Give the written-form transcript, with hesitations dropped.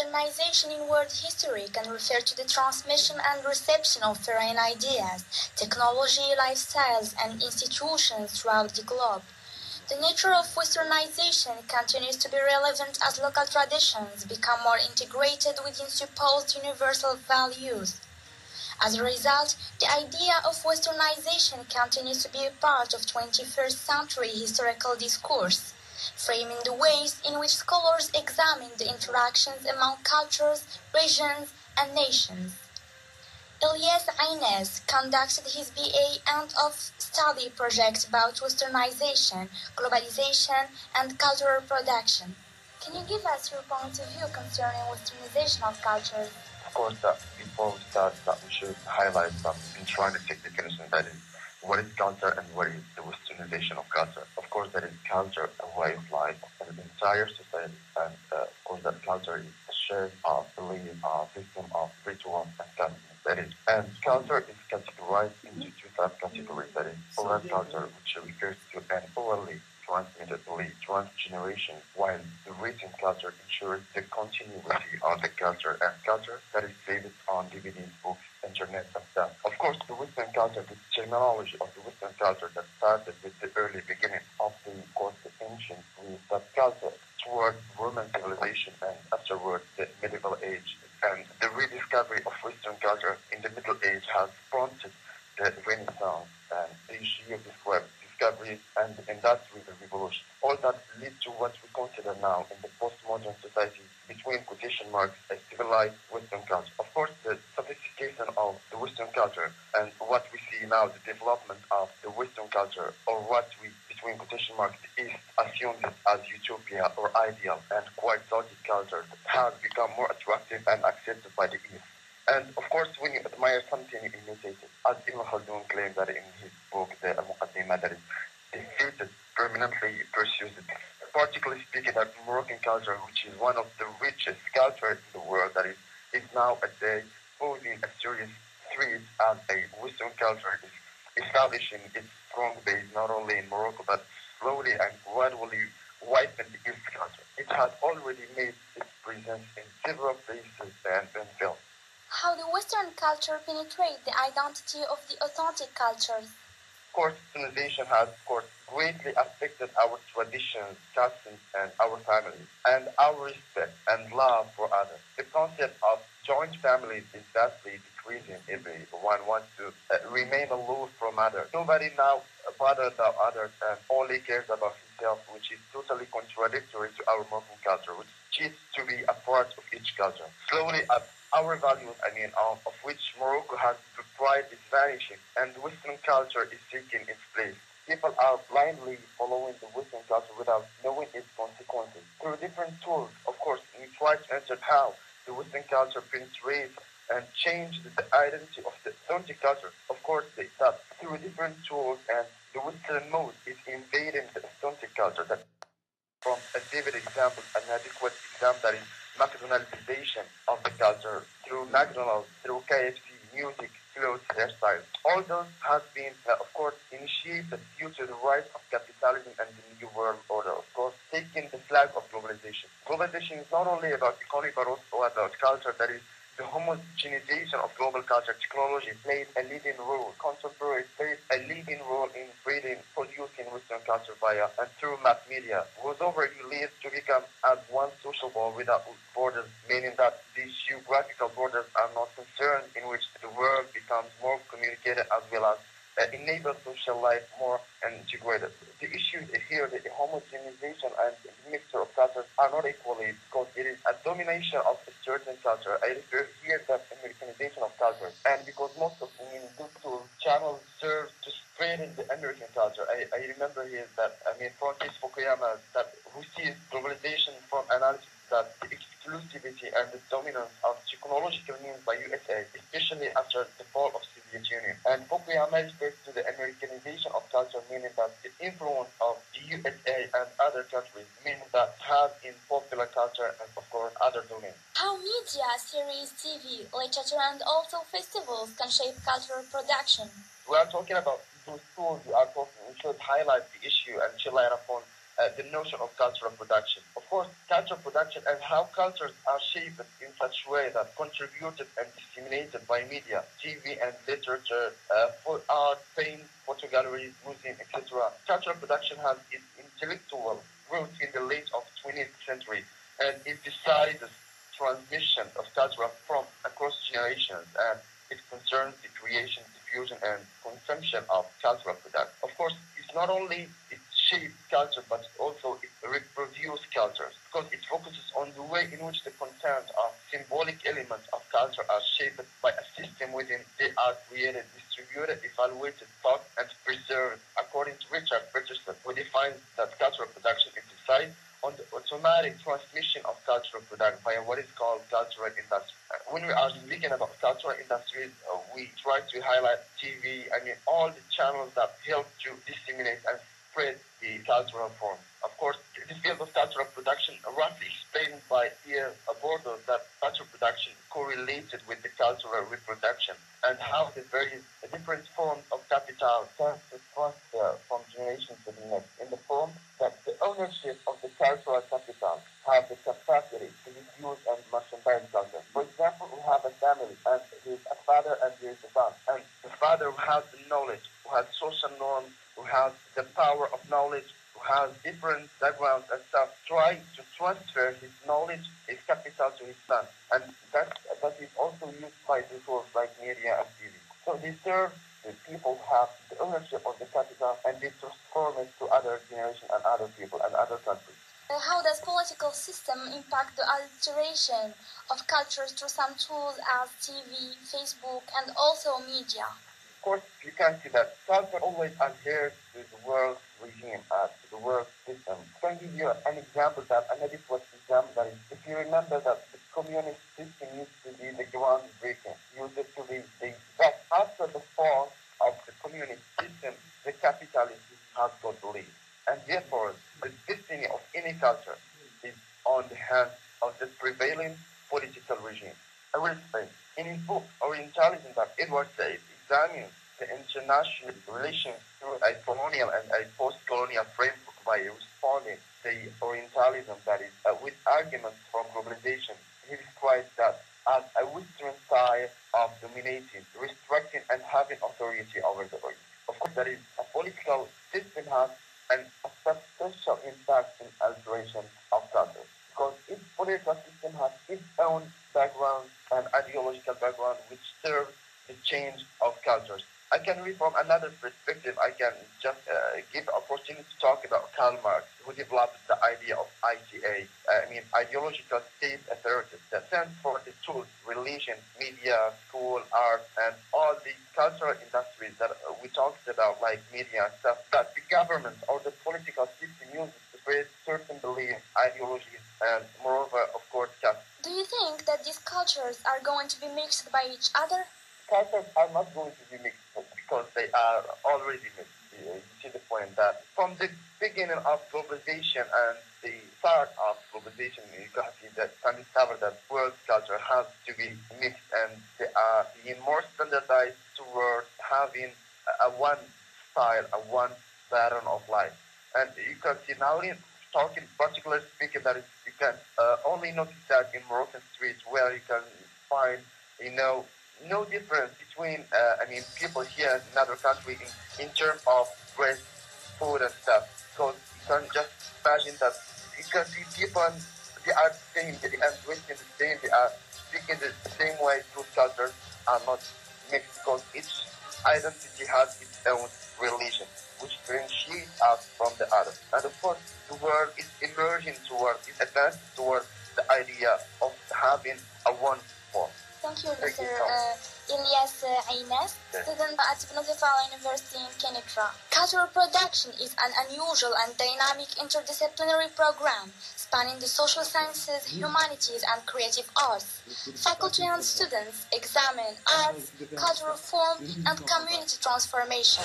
Westernization in world history can refer to the transmission and reception of foreign ideas, technology, lifestyles, and institutions throughout the globe. The nature of Westernization continues to be relevant as local traditions become more integrated within supposed universal values. As a result, the idea of Westernization continues to be a part of 21st century historical discourse, framing the ways in which scholars examine the interactions among cultures, regions, and nations. Ilyass Ainanass conducted his BA end of study project about Westernization, globalization, and cultural production. Can you give us your point of view concerning Westernization of cultures? Of course, before we start, we should highlight some intrinsic definition, that is, what is culture and what is the Westernization of culture. Of course, that is culture, a way of life, an entire society, and of course, that culture is a shared belief, system of rituals and customs. That is, and culture is categorized into two subcategories. That is, oral culture, which refers to an orally transmitted belief, transgeneration, while the written culture ensures the continuity of the culture, and culture that is based on DVDs, books, internet, and stuff. Of course, the Western culture, the terminology of the Western culture that started with the early beginning of the ancient Greece, that culture toward Roman civilization and afterwards the medieval age. And the rediscovery of Western culture in the Middle Age has prompted the Renaissance and the issue of discovery and the Industrial Revolution. All that lead to what we consider now in the postmodern society, between quotation marks, a civilized Western culture. Of course, the sophistication of the Western culture and what we see now, the development of the Western culture, or what we, between quotation marks, the East assumed as utopia or ideal and quite exotic culture, has become more attractive and accepted by the East. And of course, when you admire something, you imitate it. As Ibn Khaldun claims that in his book, the Al-Muqaddimah, that is, the hated permanently pursues it. Particularly speaking, that Moroccan culture, which is one of the richest cultures in the world, that is now a day posing a serious threat as a Western culture is establishing its strong base not only in Morocco, but slowly and gradually widen the East culture. It has already made its presence in several places and been felt. How the Western culture penetrate the identity of the authentic cultures? Of course, Westernization has, of course, greatly affected our traditions, customs, and our families, and our respect and love for others. The concept of joint families is vastly decreasing. Everyone wants to remain aloof from others. Nobody now bothers about others and only cares about himself, which is totally contradictory to our Moroccan culture, which needs to be a part of each culture. Slowly, our values, of which Morocco has pride is vanishing, and Western culture is taking its place. People are blindly following the Western culture without knowing its consequences. Through different tools, of course, we try to answer how the Western culture penetrates and changes the identity of the authentic culture. Of course, that through different tools, and the Western mode is invading the authentic culture. That, from a vivid example, an adequate example, that is McDonaldization of the culture through McDonald's, through KFC, music, clothes, hairstyles. All those have been, of course, initiated due to the rise of capitalism and the New World Order. Of course, taking the flag of globalization. Globalization is not only about economy, but also about culture. That is, the homogenization of global culture. Technology played a leading role. Contemporary played a leading role in breeding, producing Western culture via and through mass media. Was overused to become as one social ball without borders, meaning that these geographical borders are not concerned, in which the world becomes more communicated as well as enable social life more integrated. The issue here, the homogenization and the mixture of cultures are not equally, because it is a domination of a certain culture. I refer here to Americanization of culture, and because most of these two channels serve to spread the American culture. I remember here that Francis Fukuyama, that who sees globalization from analysis that the exclusivity and the dominance of technological means by USA, especially after the fall of Soviet Union. And Fukuyama refers to the Americanization of culture, meaning that the influence of the USA and other countries, meaning that has in popular culture and of course other domains. How media, series, TV, literature, and also festivals can shape cultural production? We are talking about those tools. We should highlight the issue and shed light upon the notion of cultural production. Of course, cultural production and how cultures are shaped in such a way that contributed and disseminated by media, TV and literature, for art, paint, photo galleries, museums, etc. Cultural production has its intellectual roots in the late of 20th century and it decides transmission of culture from across generations, and it concerns the creation, diffusion, and consumption of cultural products. Of course, it's not only it shapes culture, but also it reproduces cultures, because it focuses on the way in which the content of symbolic elements of culture are shaped by a system within they are created, distributed, evaluated, taught, and preserved. According to Richard Peterson, who defines that cultural production is decided on the automatic transmission of cultural product via what is called cultural industry. When we are speaking about cultural industries, we try to highlight TV, all the channels that help to disseminate and spread the cultural form. Of course, the field of cultural production roughly explained by here Bordeaux that cultural production correlated with the cultural reproduction and how the various different forms of capital transfer from generation to the next in the form that the ownership of the cultural capital have the capacity to use and merchandise culture. For example, we have a family and there is a father and there is a son. And the father who has the knowledge, who has social norms, who has the power of knowledge, who has different backgrounds and stuff, try to transfer his knowledge, his capital to his son. And that is also used by the tools like media and TV. So they serve the people who have the ownership of the capital and they transform it to other generations and other people and other countries. How does political system impact the alteration of cultures through some tools as TV, Facebook, and also media? Of course, you can see that culture always adheres to the world regime, to the world system. I can give you an example that, an adequate example that is, if you remember that the communist system used to be the groundbreaking, used to be the best. After the fall of the communist system, the capitalism has got to leave. And therefore, the destiny of any culture is on the hands of the prevailing political regime. I will explain. In his book, Orientalism, that Edward Said examines the international relations through a colonial and a post-colonial framework by responding to the Orientalism that is with arguments from globalization. He describes that as a Western style of dominating, restricting, and having authority over the Orient. Of course, that is a political system has and a substantial impact in alteration of culture, because each political system has its own background and ideological background which serves the change of cultures. I can read from another perspective. I can just give opportunity to talk about Karl Marx, who developed the idea of ITA, ideological state authority, that stands for the tools, religion, media, school, art, and all the cultural industries that we talked about, like media and stuff, that the government or the political system uses to spread certain beliefs, ideologies, and moreover, of course, caste. Do you think that these cultures are going to be mixed by each other? Cultures are not going to be mixed because they are already mixed. You see the point that from the beginning of globalization and the start of globalization, you can see that can discover that world culture has to be mixed and they are being more standardized towards having a one style, a one pattern of life. And you can see now in talking, particularly speaking, that you can only notice that in Moroccan streets where you can find, no difference between, people here in another country in terms of dress, food, and stuff. So you can just imagine that you can see people, they are the same, they are dressing the same, they are speaking the same way. Those cultures are not mixed because each identity has its own religion, which differentiates us from the other. And of course, the world is emerging towards, is advancing towards the idea of having a one form. Thank you, Mr. Ilyass Ainanass, student at Benazir University in Kenitra. Cultural production is an unusual and dynamic interdisciplinary program spanning the social sciences, humanities, and creative arts. Faculty and students examine arts, cultural form, and community transformation.